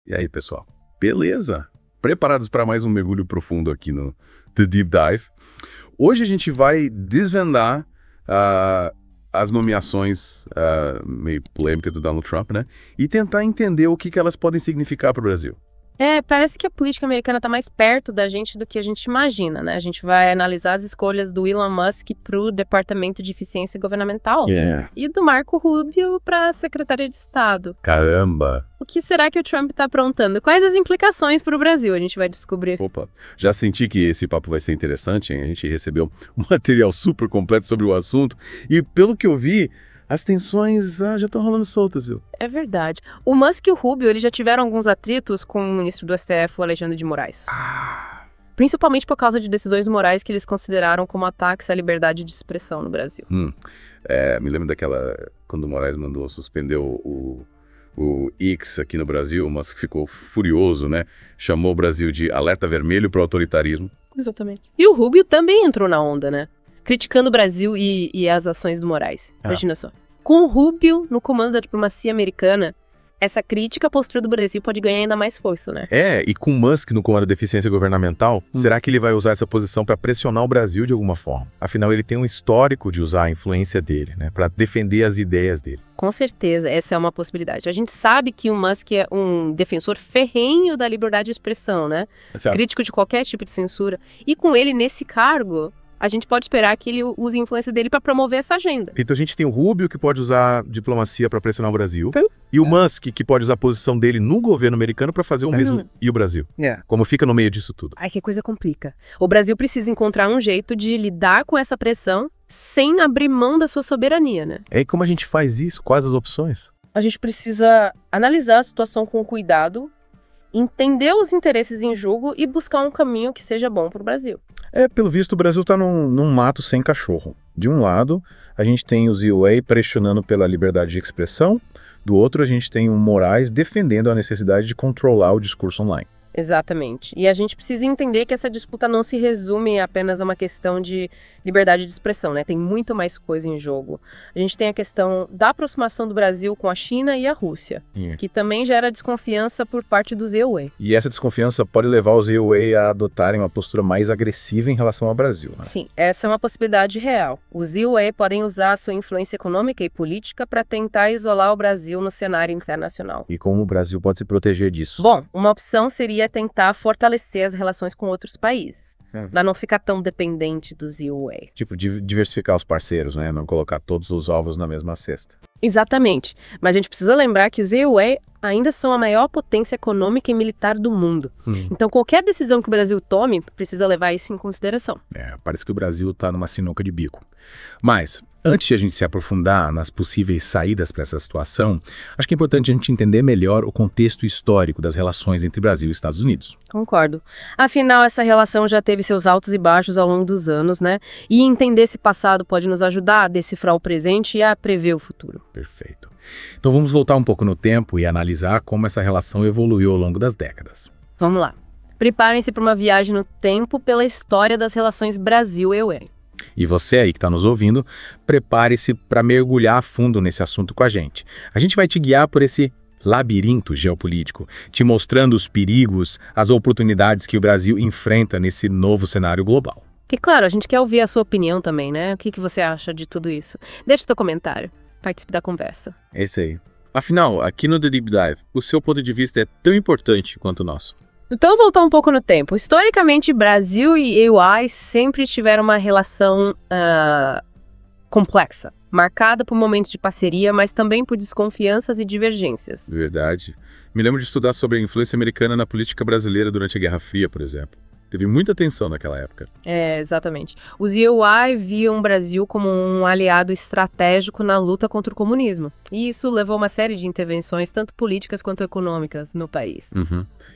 E aí, pessoal? Beleza? Preparados para mais um mergulho profundo aqui no The Deep Dive? Hoje a gente vai desvendar as nomeações meio polêmicas do Donald Trump, né? E tentar entender o que elas podem significar para o Brasil. Parece que a política americana está mais perto da gente do que a gente imagina, né? A gente vai analisar as escolhas do Elon Musk para o Departamento de Eficiência Governamental e do Marco Rubio para a Secretaria de Estado. Caramba! O que será que o Trump está aprontando? Quais as implicações para o Brasil? A gente vai descobrir. Opa, já senti que esse papo vai ser interessante, hein? A gente recebeu um material super completo sobre o assunto e, pelo que eu vi, as tensões já estão rolando soltas, viu? É verdade. O Musk e o Rubio, eles já tiveram alguns atritos com o ministro do STF, o Alexandre de Moraes. Principalmente por causa de decisões morais que eles consideraram como ataques à liberdade de expressão no Brasil. Me lembro daquela... Quando o Moraes mandou suspender o X aqui no Brasil, o Musk ficou furioso, né? Chamou o Brasil de alerta vermelho para o autoritarismo. Exatamente. E o Rubio também entrou na onda, né? Criticando o Brasil e as ações do Moraes. Imagina só. Com o Rubio no comando da diplomacia americana, essa crítica à postura do Brasil pode ganhar ainda mais força, né? E com Musk no comando da eficiência governamental, será que ele vai usar essa posição para pressionar o Brasil de alguma forma? Afinal, ele tem um histórico de usar a influência dele, né, para defender as ideias dele. Com certeza, essa é uma possibilidade. A gente sabe que o Musk é um defensor ferrenho da liberdade de expressão, né? Crítico de qualquer tipo de censura. E com ele nesse cargo, a gente pode esperar que ele use a influência dele para promover essa agenda. Então a gente tem o Rubio, que pode usar diplomacia para pressionar o Brasil, e o Musk, que pode usar a posição dele no governo americano para fazer o mesmo, e o Brasil. Como fica no meio disso tudo? Ai, que coisa complica. O Brasil precisa encontrar um jeito de lidar com essa pressão sem abrir mão da sua soberania, né? E como a gente faz isso? Quais as opções? A gente precisa analisar a situação com cuidado, entender os interesses em jogo e buscar um caminho que seja bom para o Brasil. Pelo visto, o Brasil está num mato sem cachorro. De um lado, a gente tem o ZOA pressionando pela liberdade de expressão, do outro, a gente tem o Moraes defendendo a necessidade de controlar o discurso online. Exatamente. E a gente precisa entender que essa disputa não se resume apenas a uma questão de liberdade de expressão, né? Tem muito mais coisa em jogo. A gente tem a questão da aproximação do Brasil com a China e a Rússia, que também gera desconfiança por parte do ZOA. E essa desconfiança pode levar os ZOA a adotarem uma postura mais agressiva em relação ao Brasil, né? Sim, essa é uma possibilidade real. Os ZOA podem usar a sua influência econômica e política para tentar isolar o Brasil no cenário internacional. E como o Brasil pode se proteger disso? Bom, uma opção seria tentar fortalecer as relações com outros países, para não ficar tão dependente do ZOA. Tipo, diversificar os parceiros, né? Não colocar todos os ovos na mesma cesta. Exatamente. Mas a gente precisa lembrar que os ZOA ainda são a maior potência econômica e militar do mundo. Então, qualquer decisão que o Brasil tome precisa levar isso em consideração. Parece que o Brasil está numa sinuca de bico. Mas, antes de a gente se aprofundar nas possíveis saídas para essa situação, acho que é importante a gente entender melhor o contexto histórico das relações entre Brasil e Estados Unidos. Concordo. Afinal, essa relação já teve seus altos e baixos ao longo dos anos, né? E entender esse passado pode nos ajudar a decifrar o presente e a prever o futuro. Perfeito. Então vamos voltar um pouco no tempo e analisar como essa relação evoluiu ao longo das décadas. Vamos lá. Preparem-se para uma viagem no tempo pela história das relações Brasil-EUA. E você aí que está nos ouvindo, prepare-se para mergulhar a fundo nesse assunto com a gente. A gente vai te guiar por esse labirinto geopolítico, te mostrando os perigos, as oportunidades que o Brasil enfrenta nesse novo cenário global. E claro, a gente quer ouvir a sua opinião também, né? O que você acha de tudo isso? Deixa o seu comentário. Participe da conversa. É isso aí. Afinal, aqui no The Deep Dive, o seu ponto de vista é tão importante quanto o nosso. Então, voltar um pouco no tempo. Historicamente, Brasil e EUA sempre tiveram uma relação complexa, marcada por momentos de parceria, mas também por desconfianças e divergências. Verdade. Me lembro de estudar sobre a influência americana na política brasileira durante a Guerra Fria, por exemplo. Teve muita tensão naquela época. Exatamente. Os EUA viam o Brasil como um aliado estratégico na luta contra o comunismo. E isso levou a uma série de intervenções, tanto políticas quanto econômicas, no país.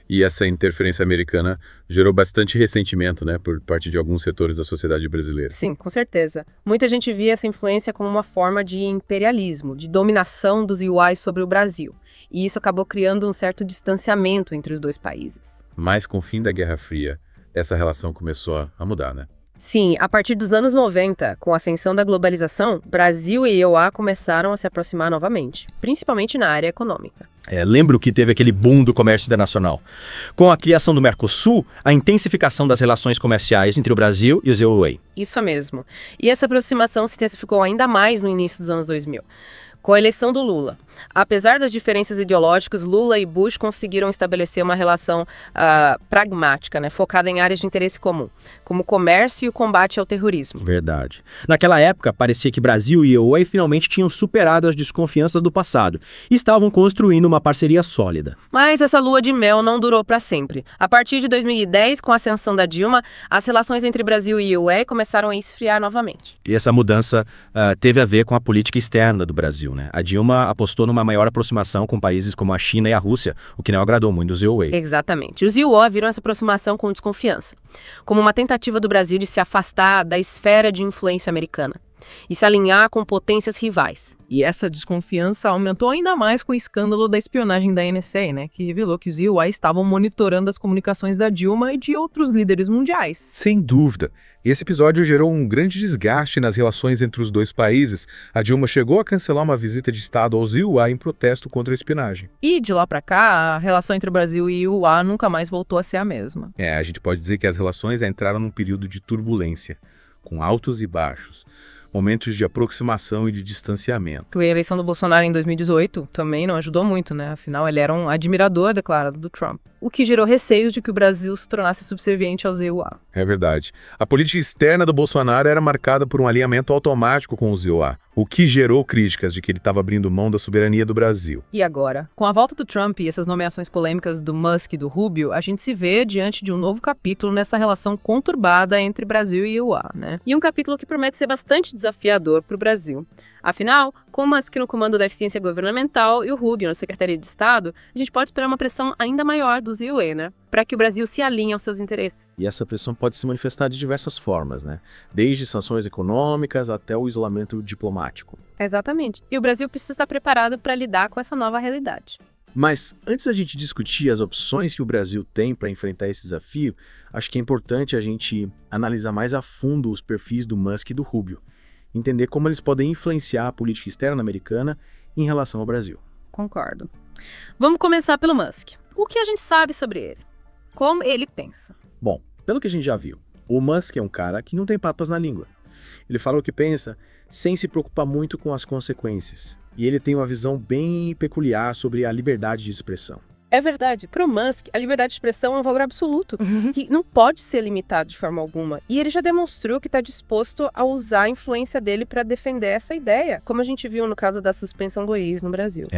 E essa interferência americana gerou bastante ressentimento, né, por parte de alguns setores da sociedade brasileira. Sim, com certeza. Muita gente via essa influência como uma forma de imperialismo, de dominação dos EUA sobre o Brasil. E isso acabou criando um certo distanciamento entre os dois países. Mas com o fim da Guerra Fria, essa relação começou a mudar, né? Sim, a partir dos anos 90, com a ascensão da globalização, Brasil e EUA começaram a se aproximar novamente, principalmente na área econômica. Lembro que teve aquele boom do comércio internacional. Com a criação do Mercosul, a intensificação das relações comerciais entre o Brasil e os EUA. Isso mesmo. E essa aproximação se intensificou ainda mais no início dos anos 2000. Com a eleição do Lula. Apesar das diferenças ideológicas, Lula e Bush conseguiram estabelecer uma relação pragmática, né, focada em áreas de interesse comum, como o comércio e o combate ao terrorismo. Verdade. Naquela época, parecia que Brasil e EUA finalmente tinham superado as desconfianças do passado e estavam construindo uma parceria sólida. Mas essa lua de mel não durou para sempre. A partir de 2010, com a ascensão da Dilma, as relações entre Brasil e EUA começaram a esfriar novamente. E essa mudança teve a ver com a política externa do Brasil, né? A Dilma apostou numa maior aproximação com países como a China e a Rússia, o que não agradou muito os EUA. Exatamente. Os EUA viram essa aproximação com desconfiança, como uma tentativa do Brasil de se afastar da esfera de influência americana e se alinhar com potências rivais. E essa desconfiança aumentou ainda mais com o escândalo da espionagem da NSA, né, que revelou que os EUA estavam monitorando as comunicações da Dilma e de outros líderes mundiais. Sem dúvida. Esse episódio gerou um grande desgaste nas relações entre os dois países. A Dilma chegou a cancelar uma visita de Estado aos EUA em protesto contra a espionagem. E de lá para cá, a relação entre o Brasil e o EUA nunca mais voltou a ser a mesma. A gente pode dizer que as relações entraram num período de turbulência, com altos e baixos. Momentos de aproximação e de distanciamento. A eleição do Bolsonaro em 2018 também não ajudou muito, né? Afinal, ele era um admirador declarado do Trump, o que gerou receios de que o Brasil se tornasse subserviente aos EUA. É verdade. A política externa do Bolsonaro era marcada por um alinhamento automático com os EUA, o que gerou críticas de que ele estava abrindo mão da soberania do Brasil. E agora, com a volta do Trump e essas nomeações polêmicas do Musk e do Rubio, a gente se vê diante de um novo capítulo nessa relação conturbada entre Brasil e EUA, né? E um capítulo que promete ser bastante desafiador para o Brasil. Afinal, com o Musk no comando da eficiência governamental e o Rubio na Secretaria de Estado, a gente pode esperar uma pressão ainda maior dos EUA, né? Para que o Brasil se alinhe aos seus interesses. E essa pressão pode se manifestar de diversas formas, né? Desde sanções econômicas até o isolamento diplomático. Exatamente. E o Brasil precisa estar preparado para lidar com essa nova realidade. Mas, antes da gente discutir as opções que o Brasil tem para enfrentar esse desafio, acho que é importante a gente analisar mais a fundo os perfis do Musk e do Rubio. Entender como eles podem influenciar a política externa americana em relação ao Brasil. Concordo. Vamos começar pelo Musk. O que a gente sabe sobre ele? Como ele pensa? Bom, pelo que a gente já viu, o Musk é um cara que não tem papas na língua. Ele fala o que pensa sem se preocupar muito com as consequências. E ele tem uma visão bem peculiar sobre a liberdade de expressão. É verdade. Para o Musk, a liberdade de expressão é um valor absoluto, que não pode ser limitado de forma alguma. E ele já demonstrou que está disposto a usar a influência dele para defender essa ideia, como a gente viu no caso da suspensão do EIS no Brasil.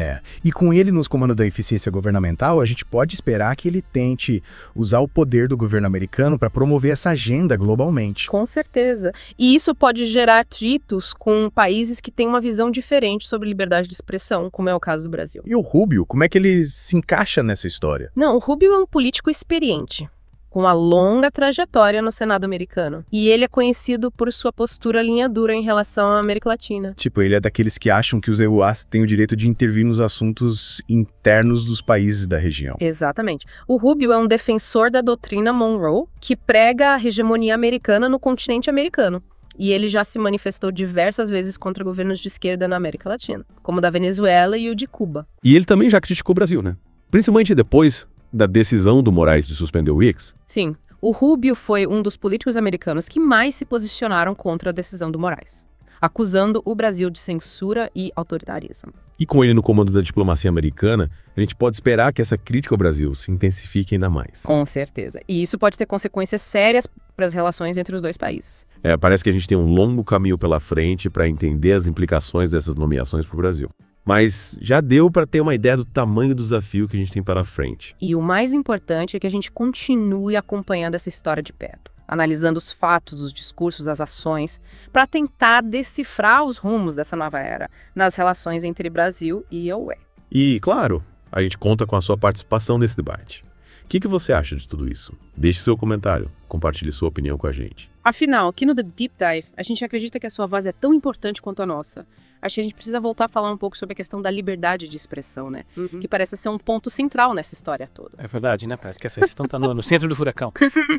E com ele nos comandos da eficiência governamental, a gente pode esperar que ele tente usar o poder do governo americano para promover essa agenda globalmente. Com certeza. E isso pode gerar atritos com países que têm uma visão diferente sobre liberdade de expressão, como é o caso do Brasil. E o Rubio, como é que ele se encaixa nessa história? Não, o Rubio é um político experiente, com uma longa trajetória no Senado americano. E ele é conhecido por sua postura linha dura em relação à América Latina. Tipo, ele é daqueles que acham que os EUAs têm o direito de intervir nos assuntos internos dos países da região. Exatamente. O Rubio é um defensor da doutrina Monroe, que prega a hegemonia americana no continente americano. E ele já se manifestou diversas vezes contra governos de esquerda na América Latina, como o da Venezuela e o de Cuba. E ele também já criticou o Brasil, né? Principalmente depois da decisão do Moraes de suspender o IX. Sim, o Rubio foi um dos políticos americanos que mais se posicionaram contra a decisão do Moraes, acusando o Brasil de censura e autoritarismo. E com ele no comando da diplomacia americana, a gente pode esperar que essa crítica ao Brasil se intensifique ainda mais. Com certeza. E isso pode ter consequências sérias para as relações entre os dois países. Parece que a gente tem um longo caminho pela frente para entender as implicações dessas nomeações para o Brasil. Mas já deu para ter uma ideia do tamanho do desafio que a gente tem para frente. E o mais importante é que a gente continue acompanhando essa história de perto, analisando os fatos, os discursos, as ações, para tentar decifrar os rumos dessa nova era nas relações entre Brasil e EUA. E, claro, a gente conta com a sua participação nesse debate. O que você acha de tudo isso? Deixe seu comentário, compartilhe sua opinião com a gente. Afinal, aqui no The Deep Dive, a gente acredita que a sua voz é tão importante quanto a nossa. Acho que a gente precisa voltar a falar um pouco sobre a questão da liberdade de expressão, né? Que parece ser um ponto central nessa história toda. É verdade, né? Parece que essa questão está no centro do furacão.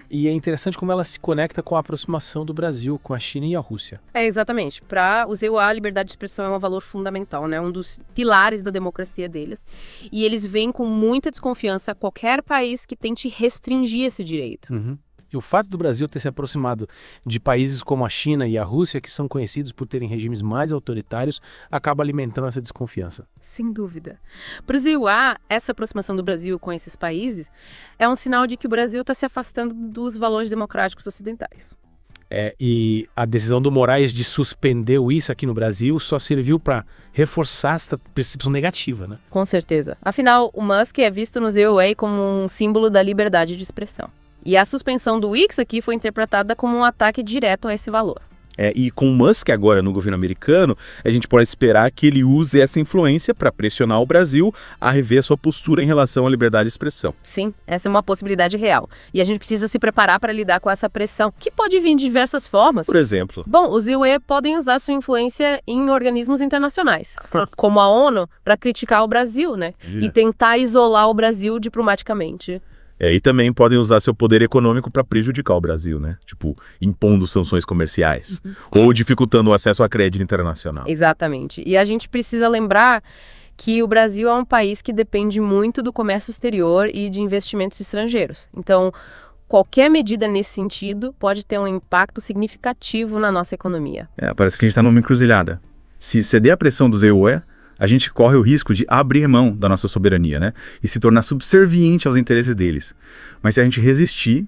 E é interessante como ela se conecta com a aproximação do Brasil com a China e a Rússia. Exatamente. Para os EUA, a liberdade de expressão é um valor fundamental, né? Um dos pilares da democracia deles. E eles veem com muita desconfiança a qualquer país que tente restringir esse direito. E o fato do Brasil ter se aproximado de países como a China e a Rússia, que são conhecidos por terem regimes mais autoritários, acaba alimentando essa desconfiança. Sem dúvida. Para os EUA, essa aproximação do Brasil com esses países é um sinal de que o Brasil está se afastando dos valores democráticos ocidentais. E a decisão do Moraes de suspender o ICE aqui no Brasil só serviu para reforçar essa percepção negativa, né? Com certeza. Afinal, o Musk é visto nos EUA como um símbolo da liberdade de expressão. E a suspensão do ICE aqui foi interpretada como um ataque direto a esse valor. E com o Musk agora no governo americano, a gente pode esperar que ele use essa influência para pressionar o Brasil a rever sua postura em relação à liberdade de expressão. Sim, essa é uma possibilidade real. E a gente precisa se preparar para lidar com essa pressão, que pode vir de diversas formas. Por exemplo? Bom, os EUA podem usar sua influência em organismos internacionais, como a ONU, para criticar o Brasil, né? E tentar isolar o Brasil diplomaticamente. E também podem usar seu poder econômico para prejudicar o Brasil, né? Tipo, impondo sanções comerciais ou dificultando o acesso a crédito internacional. Exatamente. E a gente precisa lembrar que o Brasil é um país que depende muito do comércio exterior e de investimentos estrangeiros. Então, qualquer medida nesse sentido pode ter um impacto significativo na nossa economia. Parece que a gente está numa encruzilhada. Se ceder à pressão dos EUA, a gente corre o risco de abrir mão da nossa soberania, né? E se tornar subserviente aos interesses deles. Mas se a gente resistir,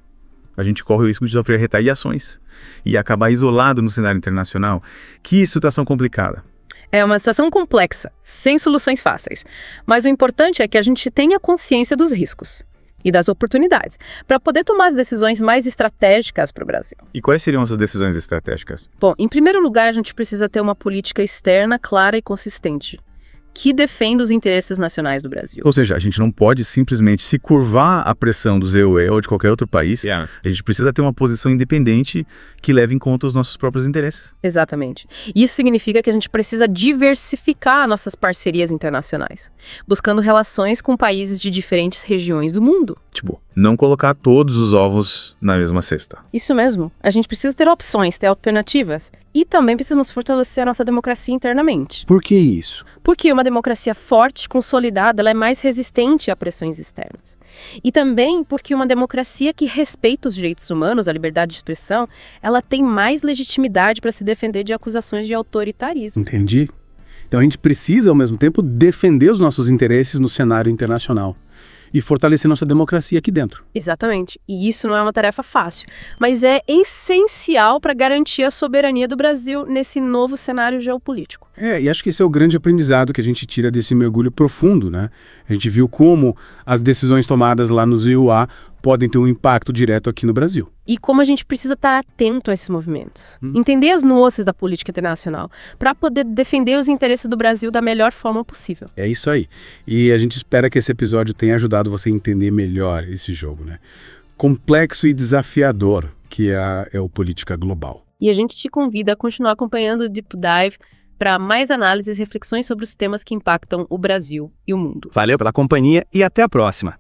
a gente corre o risco de sofrer retaliações e acabar isolado no cenário internacional. Que situação complicada. É uma situação complexa, sem soluções fáceis. Mas o importante é que a gente tenha consciência dos riscos e das oportunidades, para poder tomar as decisões mais estratégicas para o Brasil. E quais seriam essas decisões estratégicas? Bom, em primeiro lugar, a gente precisa ter uma política externa clara e consistente, que defenda os interesses nacionais do Brasil. Ou seja, a gente não pode simplesmente se curvar à pressão do EUA ou de qualquer outro país. A gente precisa ter uma posição independente que leve em conta os nossos próprios interesses. Exatamente. Isso significa que a gente precisa diversificar nossas parcerias internacionais, buscando relações com países de diferentes regiões do mundo. Tipo, não colocar todos os ovos na mesma cesta. Isso mesmo. A gente precisa ter opções, ter alternativas. E também precisamos fortalecer a nossa democracia internamente. Por que isso? Porque uma democracia forte, consolidada, ela é mais resistente a pressões externas. E também porque uma democracia que respeita os direitos humanos, a liberdade de expressão, ela tem mais legitimidade para se defender de acusações de autoritarismo. Entendi. Então a gente precisa, ao mesmo tempo, defender os nossos interesses no cenário internacional e fortalecer nossa democracia aqui dentro. Exatamente. E isso não é uma tarefa fácil, mas é essencial para garantir a soberania do Brasil nesse novo cenário geopolítico. E acho que esse é o grande aprendizado que a gente tira desse mergulho profundo, né? A gente viu como as decisões tomadas lá nos EUA podem ter um impacto direto aqui no Brasil. E como a gente precisa estar atento a esses movimentos. Entender as nuances da política internacional para poder defender os interesses do Brasil da melhor forma possível. É isso aí. E a gente espera que esse episódio tenha ajudado você a entender melhor esse jogo, né? Complexo e desafiador que é o Política Global. E a gente te convida a continuar acompanhando o Deep Dive para mais análises e reflexões sobre os temas que impactam o Brasil e o mundo. Valeu pela companhia e até a próxima.